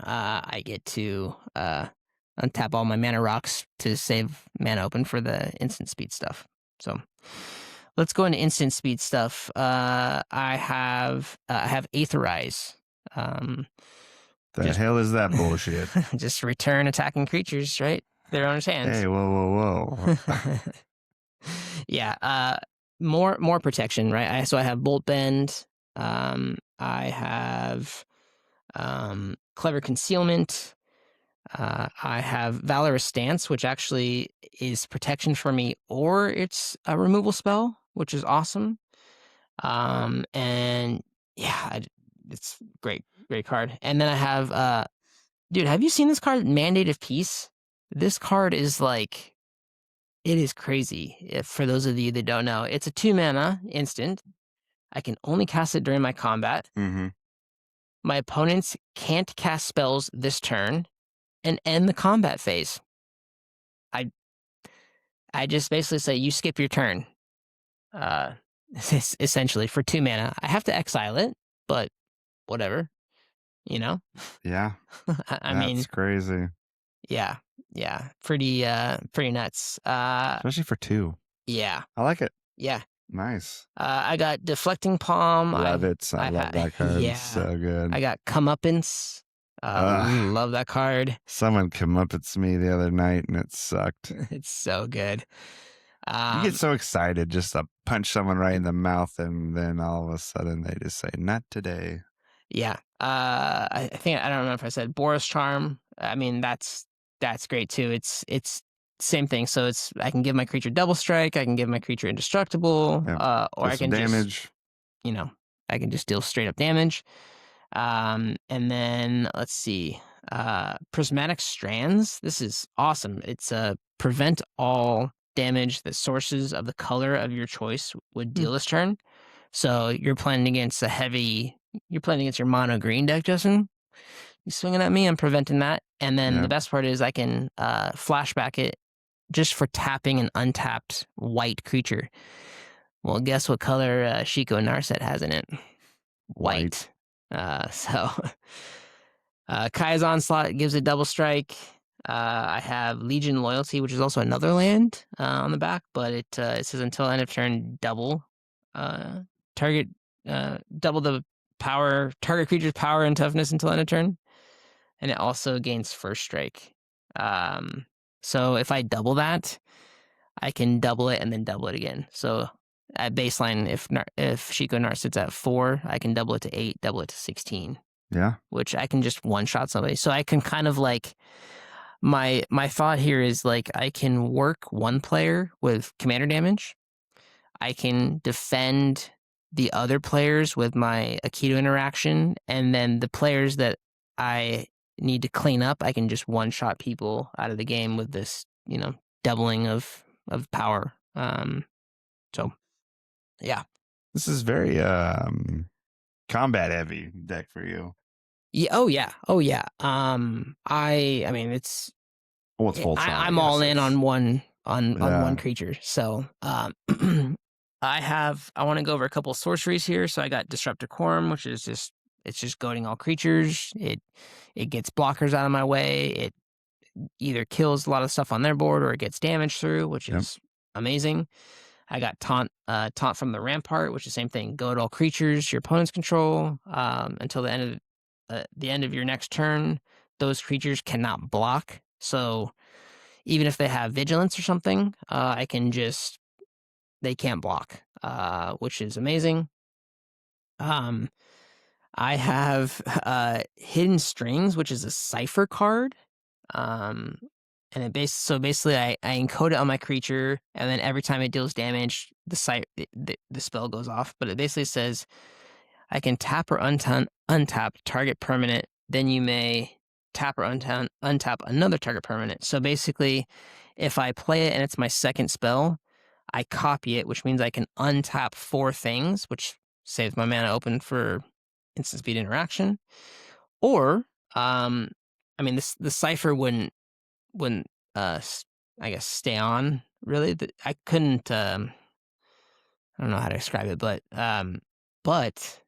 I get to untap all my mana rocks to save mana open for the instant speed stuff. So let's go into instant speed stuff. I have Aetherize. The hell is that bullshit? Just return attacking creatures, right? Their owner's hands. Hey, whoa. Yeah, more protection, right? So I have Bolt Bend. I have Clever Concealment. I have Valorous Stance, which actually is protection for me, or it's a removal spell, which is awesome. And yeah, it's great card. And then I have, dude, have you seen this card, Mandate of Peace? This card is like, it is crazy. For those of you that don't know, it's a 2-mana instant. I can only cast it during my combat. Mm-hmm. My opponents can't cast spells this turn and end the combat phase. I just basically say, you skip your turn. Essentially, for 2 mana. I have to exile it, but whatever, you know? Yeah. I mean, that's crazy. Yeah. Pretty nuts. Especially for 2. Yeah. I like it. Yeah. Nice. I got Deflecting Palm. Love it. I love that card. Yeah. So good. I got Comeuppance. Love that card. Someone comeuppance me the other night and it sucked. It's so good. You get so excited just to punch someone right in the mouth, and then all of a sudden they just say, "Not today." Yeah. I think, I don't remember if I said Boros Charm. I mean, that's great too. It's same thing. So I can give my creature double strike. I can give my creature indestructible. Or I can damage. Just, I can just deal straight up damage. And then let's see. Prismatic Strands. This is awesome. It's prevent all damage that sources of the color of your choice would deal this turn. So you're playing against your mono green deck, Justin. You swinging at me, I'm preventing that. And then the best part is I can flashback it just for tapping an untapped white creature. Well, guess what color Shiko Narset has in it? White. Kaya's Onslaught gives a double strike. I have Legion Loyalty, which is also another land on the back, but it says until end of turn, double the power, target creature's power and toughness until end of turn. And it also gains first strike. So if I double that, I can double it and then double it again. So at baseline, if Shiko Narset's at 4, I can double it to 8, double it to 16. Yeah. Which I can just one-shot somebody. So I can kind of like, my thought here is like, I can work one player with commander damage. I can defend the other players with my Aikido interaction. And then the players that I need to clean up, I can just one-shot people out of the game with this, doubling of power. So, yeah. This is very combat heavy deck for you. Yeah. Oh yeah. I mean, it's Voltron. I'm all in on one creature. So, I want to go over a couple sorceries here. So I got Disrupt Decorum, which is just goading all creatures. It gets blockers out of my way. It either kills a lot of stuff on their board or it gets damage through, which is amazing. I got Taunt from the Rampart, which is the same thing. Goad all creatures your opponents control until the end of your next turn. Those creatures cannot block. So even if they have vigilance or something, they can't block, which is amazing. I have Hidden Strings, which is a cipher card. And basically I encode it on my creature, and then every time it deals damage, the spell goes off. But it basically says I can tap or untap target permanent then you may tap or untap another target permanent. So basically, if I play it and it's my second spell, I copy it, which means I can untap 4 things, which saves my mana open for instant speed interaction. Or, I mean, the cipher wouldn't I guess stay on really. I couldn't. I don't know how to describe it, but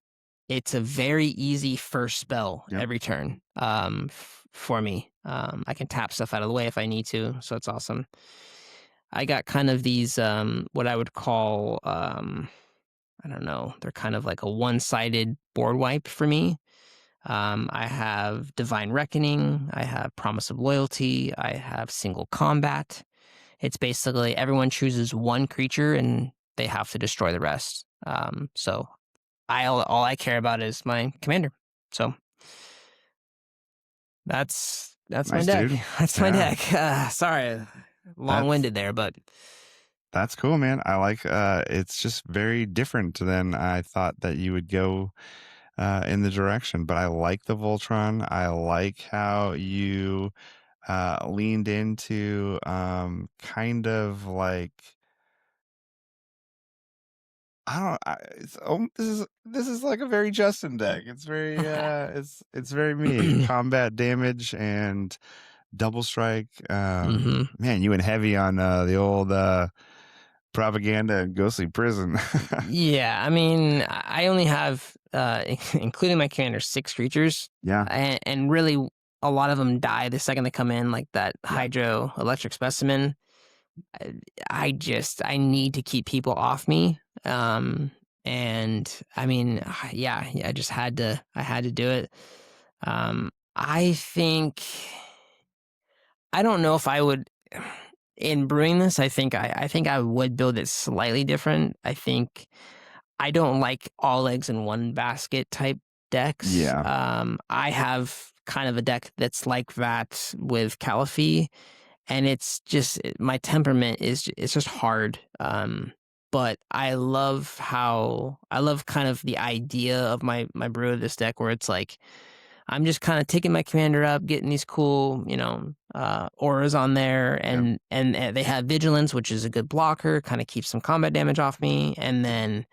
it's a very easy first spell every turn. For me, I can tap stuff out of the way if I need to, so it's awesome. I got kind of these what I would call I don't know. They're kind of like a one-sided board wipe for me. I have Divine Reckoning. I have Promise of Loyalty. I have Single Combat. It's basically everyone chooses one creature and they have to destroy the rest. So all I care about is my commander. So that's Nice, my deck. dude. That's my deck. Sorry, long-winded there, but that's cool, man. I like it's just very different than I thought that you would go in the direction, but I like the Voltron. I like how you leaned into kind of like this is like a very Justin deck. It's very it's very me. Combat damage and double strike. Man, you went heavy on the old propaganda and ghostly prison. Yeah, I mean, I only have including my commander 6 creatures. Yeah. And really a lot of them die the second they come in, like that hydro electric specimen. I need to keep people off me. And I mean, yeah, I just had to do it. I think, I don't know if I would, in brewing this, I think I would build it slightly different. I think I don't like all eggs in one basket type decks. Yeah. I have kind of a deck that's like that with Caliphie, and it's just my temperament is it's just hard. But I love kind of the idea of my brew of this deck where it's like I'm just kind of taking my commander up, getting these cool, auras on there, and they have vigilance, which is a good blocker, kind of keeps some combat damage off me, and then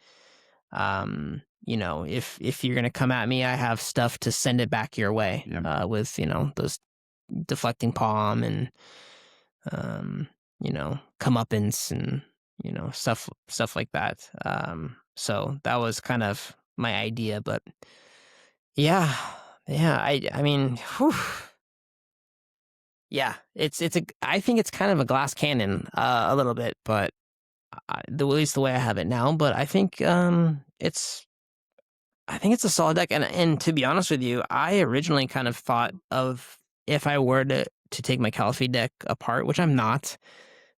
if you're gonna come at me, I have stuff to send it back your way. With those deflecting palm and comeuppance and stuff like that. So that was kind of my idea, but yeah, I mean, whew. Yeah, I think it's kind of a glass cannon a little bit, but at least the way I have it now. But I think it's a solid deck, and to be honest with you, I originally kind of thought of if I were to take my Caliphie deck apart, which I'm not,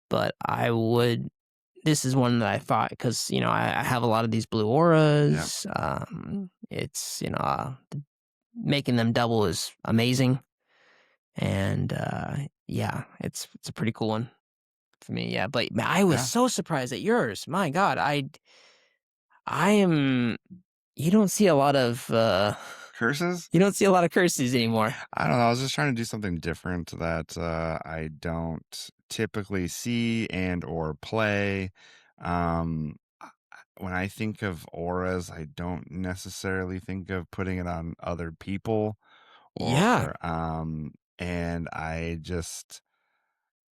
but I would. This is one that I thought because I have a lot of these blue auras. It's making them double is amazing, and it's a pretty cool one for me. Yeah, but I was so surprised at yours. My God, I am. You don't see a lot of curses. You don't see a lot of curses anymore. I don't know. I was just trying to do something different that I don't typically see and or play. When I think of auras, I don't necessarily think of putting it on other people. And I just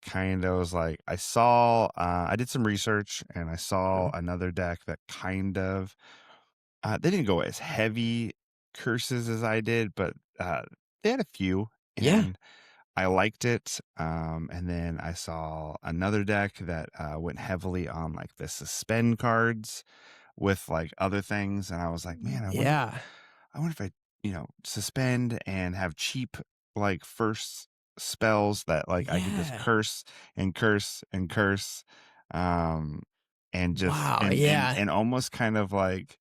kind of was like, I did some research and I saw another deck that kind of, they didn't go as heavy curses as I did, but they had a few. And I liked it. And then I saw another deck that went heavily on like the suspend cards with like other things. And I was like, man, I wonder if I, suspend and have cheap like first spells that like I could just curse and curse and curse. And just and almost kind of like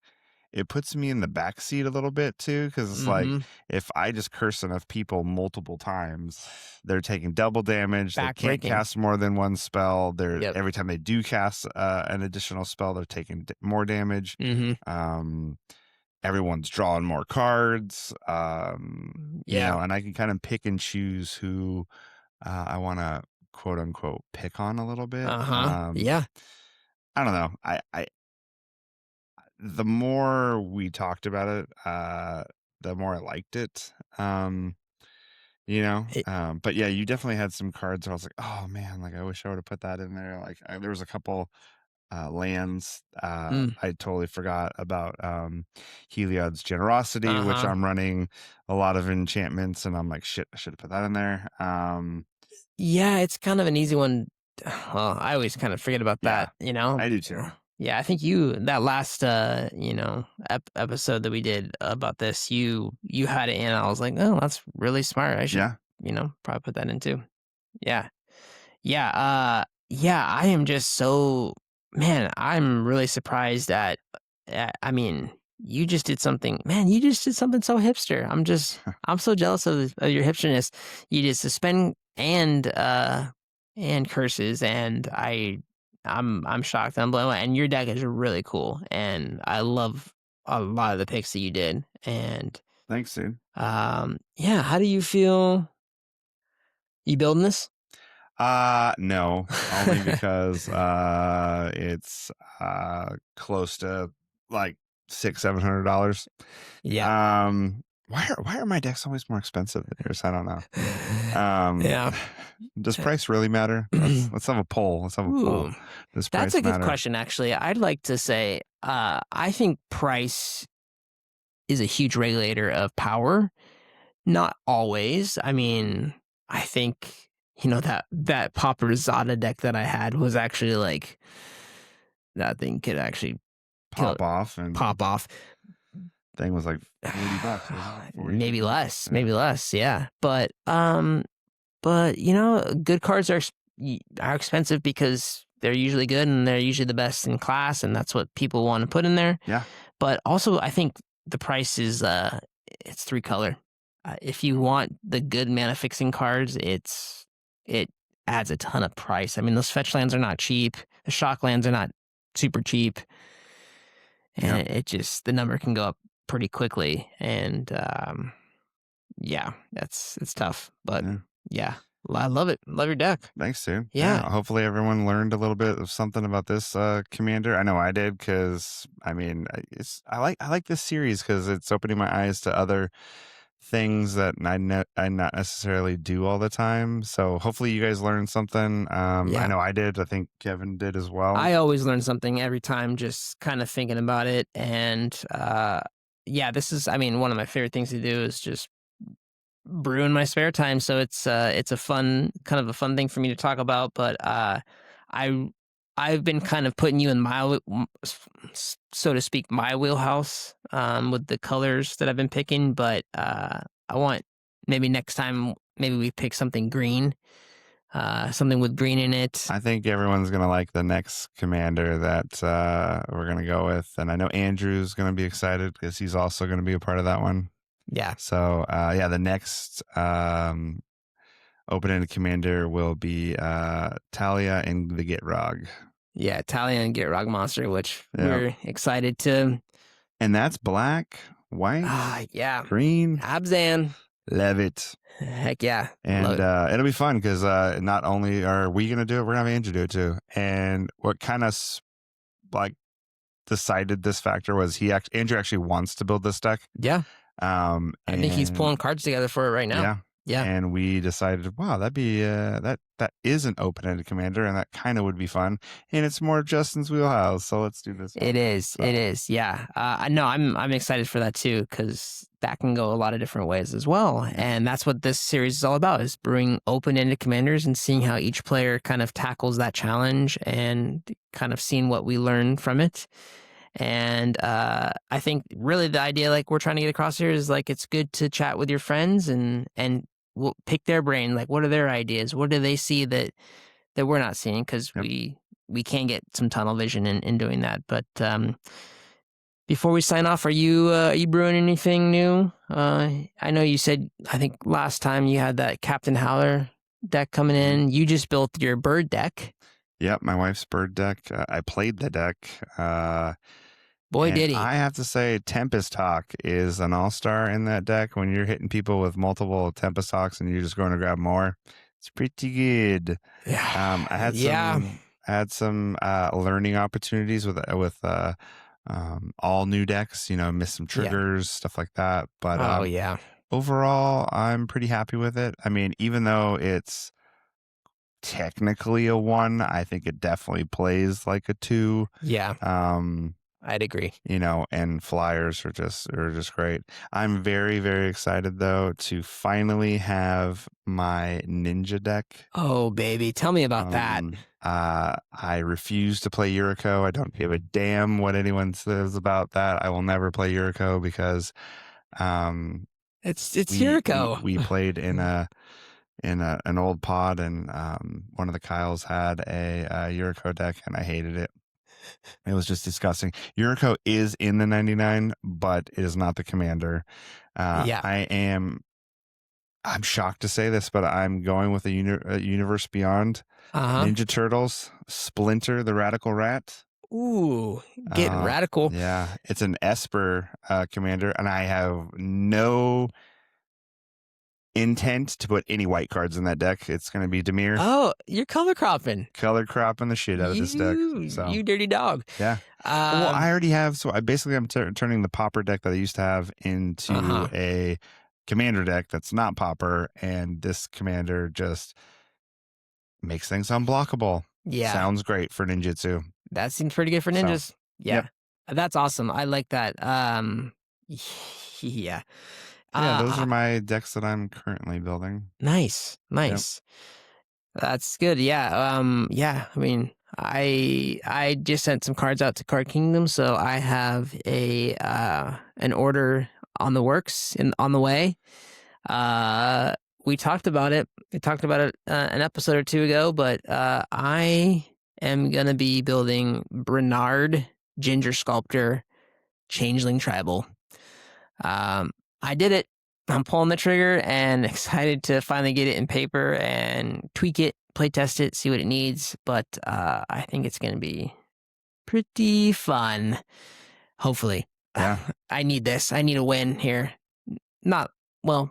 it puts me in the backseat a little bit too, because it's like if I just curse enough people multiple times, they're taking double damage. They can't cast more than one spell. Every time they do cast an additional spell, they're taking more damage. everyone's drawing more cards. You know, and I can kind of pick and choose who I want to quote unquote pick on a little bit. Yeah. I don't know. The more we talked about it, the more I liked it. You know, but yeah, you definitely had some cards where I was like, oh man, like I wish I would have put that in there. Like there was a couple lands. I totally forgot about Heliod's Generosity, which I'm running a lot of enchantments, and I'm like, shit, I should have put that in there. Yeah, it's kind of an easy one. Well, I always kind of forget about that, you know? I do too. Yeah, I think that last, you know, episode that we did about this, you had it in. I was like, oh, that's really smart. I should, you know, probably put that in too. Yeah. Yeah. I am just so, man, I'm really surprised at, I mean, you just did something, man, you just did something so hipster. I'm so jealous of your hipsterness. You did suspend and curses, and I'm shocked. I'm blown away. And your deck is really cool, and I love a lot of the picks that you did. And thanks, dude. Yeah, how do you feel? You building this? No, only because it's close to like $600-700. Yeah. Why are my decks always more expensive than yours? I don't know. Yeah. Does price really matter? Let's have a poll. Does price That's a good matter? question, actually. I'd like to say, I think price is a huge regulator of power. Not always. I mean, I think, you know, that Papa Rosada deck that I had was actually like, that thing could actually pop off. Thing was like $40. Maybe less. Yeah. But you know, good cards are expensive because they're usually good and they're usually the best in class, and that's what people want to put in there. Yeah. But also, I think the price is it's 3-color. If you want the good mana fixing cards, it adds a ton of price. I mean, those fetch lands are not cheap. The shock lands are not super cheap, and it just, the number can go up pretty quickly. And yeah, it's tough, but yeah. I love it. Love your deck. Thanks, dude. Yeah. Hopefully everyone learned a little bit of something about this commander. I know I did, because I mean, I like this series because it's opening my eyes to other things that I not necessarily do all the time. So hopefully you guys learned something. I know I did. I think Kevin did as well. I always learn something every time, just kind of thinking about it. And yeah, this is, I mean, one of my favorite things to do is just brew in my spare time. So it's a fun thing for me to talk about. But I've been kind of putting you in my, so to speak, my wheelhouse with the colors that I've been picking. But I want, maybe next time, maybe we pick something green, something with green in it. I think everyone's going to like the next commander that we're going to go with. And I know Andrew's going to be excited because he's also going to be a part of that one. Yeah. So, yeah, the next open-ended commander will be Talia and the Gitrog. Yeah, Talia and Gitrog monster, which we're excited to. And that's black, white, green. Abzan. Love it. Heck yeah. And it'll be fun because not only are we going to do it, we're going to have Andrew do it too. And what kind of like decided this factor was Andrew actually wants to build this deck. Yeah. I think he's pulling cards together for it right now. Yeah. And we decided, wow, that'd be that is an open-ended commander, and that kind of would be fun. And it's more Justin's wheelhouse, so let's do this. It is. Yeah. No, I'm excited for that too, because that can go a lot of different ways as well. And that's what this series is all about: is brewing open-ended commanders and seeing how each player kind of tackles that challenge, and kind of seeing what we learn from it. And I think really the idea, like, we're trying to get across here is, like, it's good to chat with your friends and we'll pick their brain. Like, what are their ideas? What do they see that we're not seeing? Because we can get some tunnel vision in doing that. But before we sign off, are you brewing anything new? I know you said, I think last time you had that Captain Howler deck coming in. You just built your bird deck. Yep, my wife's bird deck. I played the deck. Boy, And did he. I have to say, Tempest Hawk is an all-star in that deck. When you're hitting people with multiple Tempest Hawks and you're just going to grab more, it's pretty good. Yeah. I had some learning opportunities with all new decks. Missed some triggers, stuff like that. But overall, I'm pretty happy with it. I mean, even though it's technically a 1, I think it definitely plays like a 2. Yeah. I'd agree. And flyers are just great. I'm very, very excited though to finally have my ninja deck. Oh, baby. Tell me about that. I refuse to play Yuriko. I don't give a damn what anyone says about that. I will never play Yuriko because it's Yuriko. We played in an old pod, and one of the Kyles had a Yuriko deck, and I hated it. It was just disgusting. Yuriko is in the 99, but it is not the commander. I'm shocked to say this, but I'm going with a Universe Beyond. Ninja Turtles, Splinter, the Radical Rat. Ooh, getting radical. Yeah, it's an Esper commander, and I have no intent to put any white cards in that deck. It's going to be Dimir. Oh, you're color cropping The shit out of this deck. So. You dirty dog. Yeah. Well, I already have. So I'm turning the Pauper deck that I used to have into a commander deck that's not Pauper, and this commander just makes things unblockable. Yeah. Sounds great for ninjutsu. That seems pretty good for ninjas. So, yeah. Yep. That's awesome. I like that. Yeah. Yeah, those are my decks that I'm currently building. Nice. Yep. That's good. Yeah. I mean, I just sent some cards out to Card Kingdom, so I have an order on the works on the way. We talked about it. We talked about it an episode or 2 ago, but I am gonna be building Bernard Ginger Sculptor Changeling Tribal. I did it. I'm pulling the trigger and excited to finally get it in paper and tweak it, play test it, see what it needs. But I think it's going to be pretty fun. Hopefully. Yeah. I need this. I need a win here.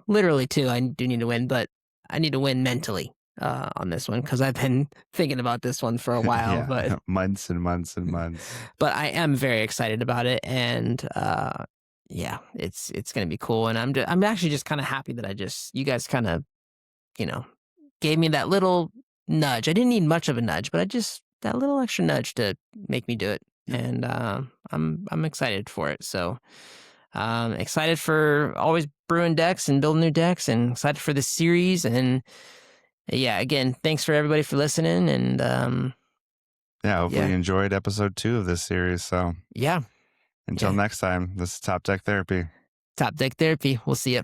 Literally too. I do need to win, but I need to win mentally on this one because I've been thinking about this one for a while. Yeah, but months and months and months. But I am very excited about it, and yeah, it's gonna be cool, and I'm actually just kind of happy that you guys kind of, gave me that little nudge. I didn't need much of a nudge, but that little extra nudge to make me do it, and I'm excited for it. So, excited for always brewing decks and building new decks, and excited for this series. And yeah, again, thanks for everybody for listening, and hopefully you enjoyed episode 2 of this series. So yeah. Until next time, this is Top Deck Therapy. Top Deck Therapy. We'll see you.